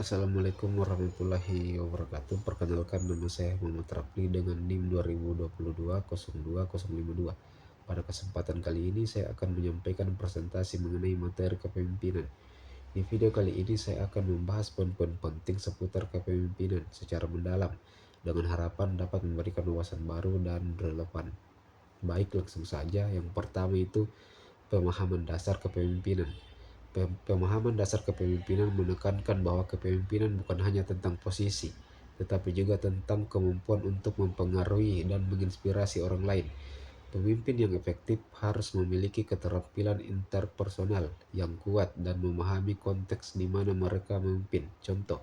Assalamualaikum warahmatullahi wabarakatuh. Perkenalkan, nama saya Muhammad Rafli dengan NIM 2022 02 052. Pada kesempatan kali ini saya akan menyampaikan presentasi mengenai materi kepemimpinan. Di video kali ini saya akan membahas poin-poin penting seputar kepemimpinan secara mendalam dengan harapan dapat memberikan wawasan baru dan relevan. Baik, langsung saja. Yang pertama itu pemahaman dasar kepemimpinan. Pemahaman dasar kepemimpinan menekankan bahwa kepemimpinan bukan hanya tentang posisi, tetapi juga tentang kemampuan untuk mempengaruhi dan menginspirasi orang lain. Pemimpin yang efektif harus memiliki keterampilan interpersonal yang kuat dan memahami konteks di mana mereka memimpin. Contoh,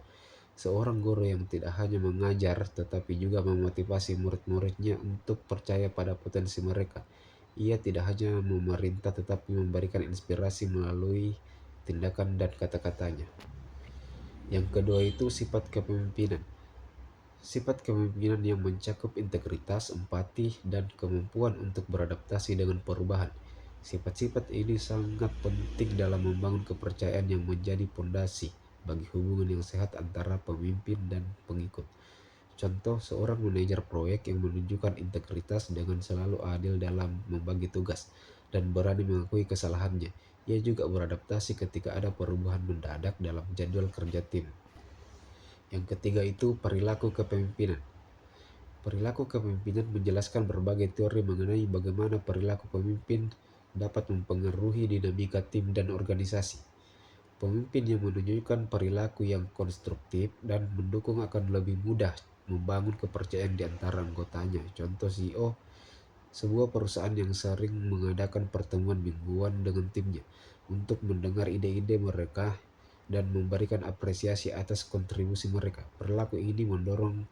seorang guru yang tidak hanya mengajar tetapi juga memotivasi murid-muridnya untuk percaya pada potensi mereka. Ia tidak hanya memerintah tetapi memberikan inspirasi melalui tindakan dan kata-katanya. Yang kedua itu sifat kepemimpinan. Sifat kepemimpinan yang mencakup integritas, empati, dan kemampuan untuk beradaptasi dengan perubahan. Sifat-sifat ini sangat penting dalam membangun kepercayaan yang menjadi pondasi bagi hubungan yang sehat antara pemimpin dan pengikut. Contoh, seorang manajer proyek yang menunjukkan integritas dengan selalu adil dalam membagi tugas dan berani mengakui kesalahannya. Ia juga beradaptasi ketika ada perubahan mendadak dalam jadwal kerja tim. Yang ketiga itu perilaku kepemimpinan. Perilaku kepemimpinan menjelaskan berbagai teori mengenai bagaimana perilaku pemimpin dapat mempengaruhi dinamika tim dan organisasi. Pemimpin yang menunjukkan perilaku yang konstruktif dan mendukung akan lebih mudah membangun kepercayaan di antara anggotanya. Contoh CEO sebuah perusahaan yang sering mengadakan pertemuan mingguan dengan timnya untuk mendengar ide-ide mereka dan memberikan apresiasi atas kontribusi mereka. Perilaku ini mendorong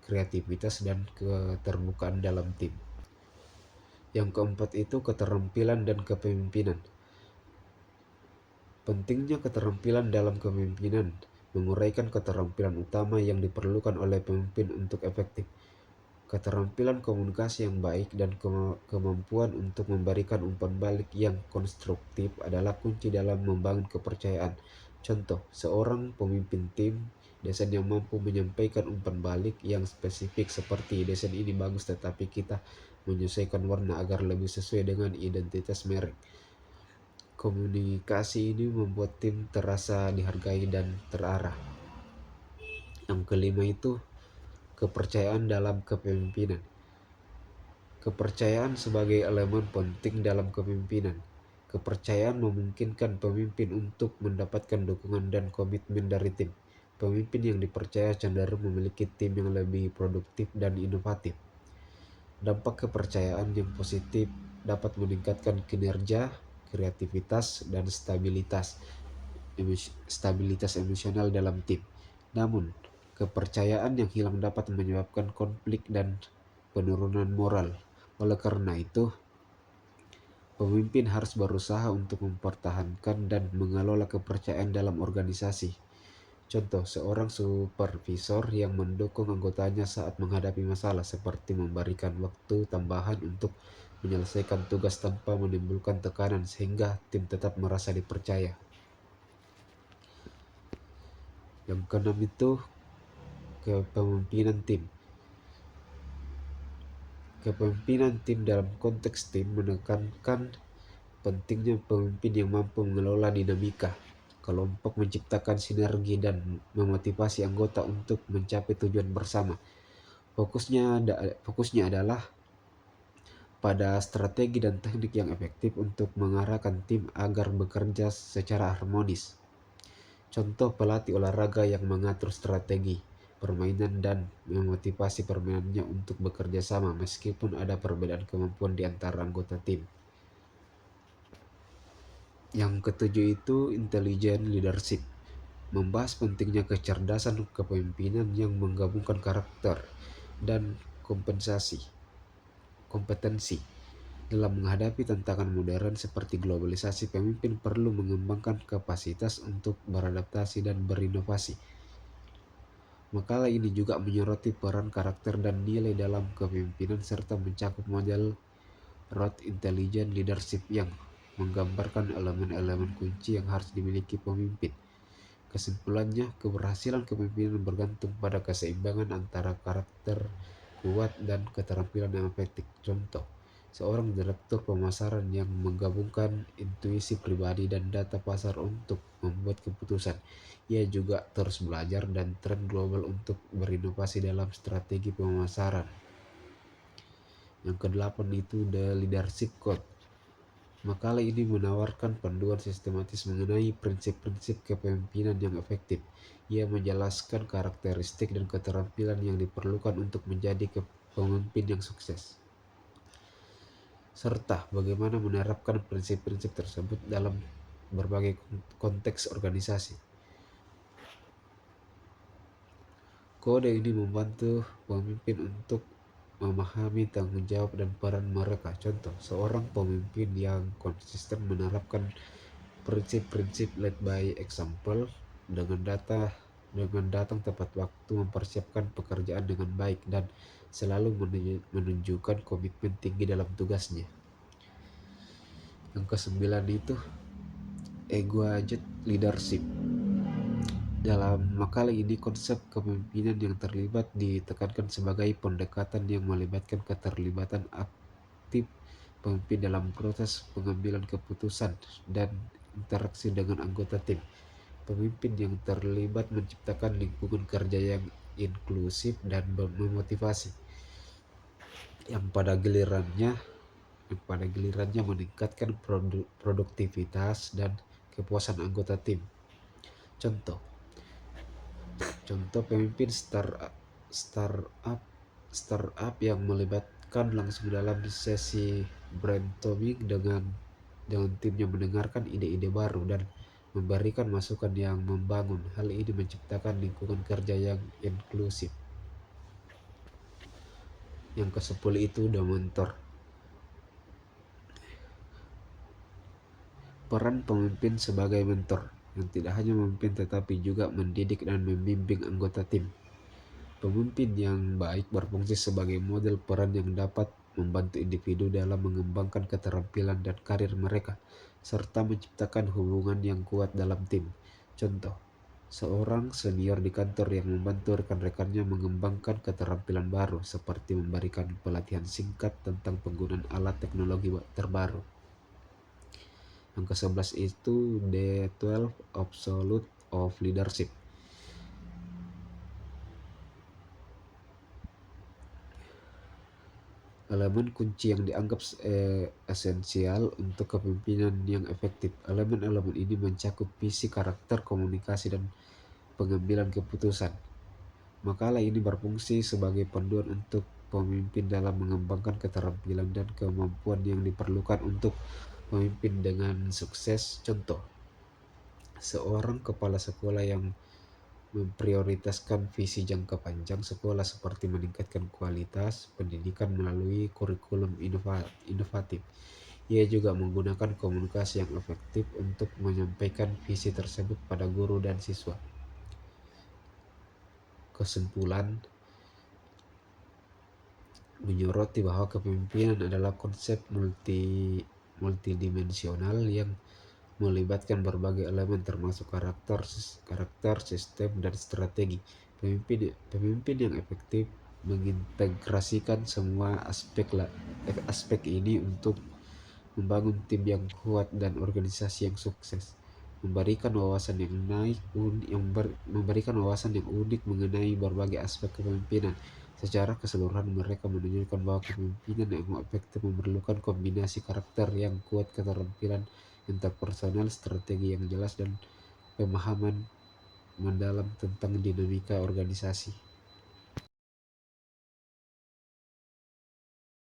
kreativitas dan keterbukaan dalam tim. Yang keempat itu keterampilan dan kepemimpinan. Pentingnya keterampilan dalam kepemimpinan menguraikan keterampilan utama yang diperlukan oleh pemimpin untuk efektif. Keterampilan komunikasi yang baik dan kemampuan untuk memberikan umpan balik yang konstruktif adalah kunci dalam membangun kepercayaan. Contoh, seorang pemimpin tim desain yang mampu menyampaikan umpan balik yang spesifik seperti desain ini bagus tetapi kita menyesuaikan warna agar lebih sesuai dengan identitas merek. Komunikasi ini membuat tim terasa dihargai dan terarah. Yang kelima itu kepercayaan dalam kepemimpinan. Kepercayaan sebagai elemen penting dalam kepemimpinan. Kepercayaan memungkinkan pemimpin untuk mendapatkan dukungan dan komitmen dari tim. Pemimpin yang dipercaya cenderung memiliki tim yang lebih produktif dan inovatif. Dampak kepercayaan yang positif dapat meningkatkan kinerja, kreativitas, dan stabilitas emosional dalam tim. Namun, kepercayaan yang hilang dapat menyebabkan konflik dan penurunan moral. Oleh karena itu, pemimpin harus berusaha untuk mempertahankan dan mengelola kepercayaan dalam organisasi. Contoh, seorang supervisor yang mendukung anggotanya saat menghadapi masalah seperti memberikan waktu tambahan untuk menyelesaikan tugas tanpa menimbulkan tekanan sehingga tim tetap merasa dipercaya. Yang keenam itu kepemimpinan tim. Kepemimpinan tim dalam konteks tim menekankan pentingnya pemimpin yang mampu mengelola dinamika kelompok, menciptakan sinergi dan memotivasi anggota untuk mencapai tujuan bersama. Fokusnya adalah pada strategi dan teknik yang efektif untuk mengarahkan tim agar bekerja secara harmonis. Contoh, pelatih olahraga yang mengatur strategi permainan dan memotivasi permainannya untuk bekerja sama meskipun ada perbedaan kemampuan di antara anggota tim. Yang ketujuh itu intelligent leadership. Membahas pentingnya kecerdasan kepemimpinan yang menggabungkan karakter dan kompetensi. Dalam menghadapi tantangan modern seperti globalisasi, pemimpin perlu mengembangkan kapasitas untuk beradaptasi dan berinovasi. Makalah ini juga menyoroti peran karakter dan nilai dalam kepemimpinan serta mencakup model Roth Intelligent Leadership yang menggambarkan elemen-elemen kunci yang harus dimiliki pemimpin. Kesimpulannya, keberhasilan kepemimpinan bergantung pada keseimbangan antara karakter kuat dan keterampilan yang efektif. Contoh, seorang direktur pemasaran yang menggabungkan intuisi pribadi dan data pasar untuk membuat keputusan. Ia juga terus belajar dan tren global untuk berinovasi dalam strategi pemasaran. Yang kedelapan itu The Leadership Code. Makalah ini menawarkan panduan sistematis mengenai prinsip-prinsip kepemimpinan yang efektif. Ia menjelaskan karakteristik dan keterampilan yang diperlukan untuk menjadi pemimpin yang sukses, serta bagaimana menerapkan prinsip-prinsip tersebut dalam berbagai konteks organisasi. Kode ini membantu pemimpin untuk memahami tanggung jawab dan peran mereka. Contoh, seorang pemimpin yang konsisten menerapkan prinsip-prinsip lead by example dengan datang tepat waktu, mempersiapkan pekerjaan dengan baik, dan selalu menunjukkan komitmen tinggi dalam tugasnya. Yang kesembilan itu Equagate Leadership. Dalam makalah ini, konsep kepemimpinan yang terlibat ditekankan sebagai pendekatan yang melibatkan keterlibatan aktif pemimpin dalam proses pengambilan keputusan dan interaksi dengan anggota tim. Pemimpin yang terlibat menciptakan lingkungan kerja yang inklusif dan memotivasi, yang pada gilirannya meningkatkan produktivitas dan kepuasan anggota tim. Contoh pemimpin startup yang melibatkan langsung dalam sesi brainstorming dengan timnya, mendengarkan ide-ide baru dan memberikan masukan yang membangun. Hal ini menciptakan lingkungan kerja yang inklusif. Yang ke-10 itu The Mentor. Peran pemimpin sebagai mentor, yang tidak hanya memimpin tetapi juga mendidik dan membimbing anggota tim. Pemimpin yang baik berfungsi sebagai model peran yang dapat membantu individu dalam mengembangkan keterampilan dan karir mereka, serta menciptakan hubungan yang kuat dalam tim. Contoh, seorang senior di kantor yang membantu rekan-rekannya mengembangkan keterampilan baru, seperti memberikan pelatihan singkat tentang penggunaan alat teknologi terbaru. Yang ke-11 itu The 12 Absolute of Leadership. Elemen kunci yang dianggap esensial untuk kepemimpinan yang efektif. Elemen-elemen ini mencakup visi, karakter, komunikasi, dan pengambilan keputusan. Makalah ini berfungsi sebagai panduan untuk pemimpin dalam mengembangkan keterampilan dan kemampuan yang diperlukan untuk memimpin dengan sukses. Contoh, seorang kepala sekolah yang memprioritaskan visi jangka panjang sekolah seperti meningkatkan kualitas pendidikan melalui kurikulum inovatif. Ia juga menggunakan komunikasi yang efektif untuk menyampaikan visi tersebut pada guru dan siswa. Kesimpulan, menyoroti bahwa kepemimpinan adalah konsep multidimensional yang melibatkan berbagai elemen termasuk karakter, sistem, dan strategi. Pemimpin yang efektif mengintegrasikan semua aspek ini untuk membangun tim yang kuat dan organisasi yang sukses, memberikan wawasan yang unik mengenai berbagai aspek kepemimpinan. Secara keseluruhan, mereka menunjukkan bahwa kepemimpinan yang efektif memerlukan kombinasi karakter yang kuat, keterampilan interpersonal, strategi yang jelas, dan pemahaman mendalam tentang dinamika organisasi.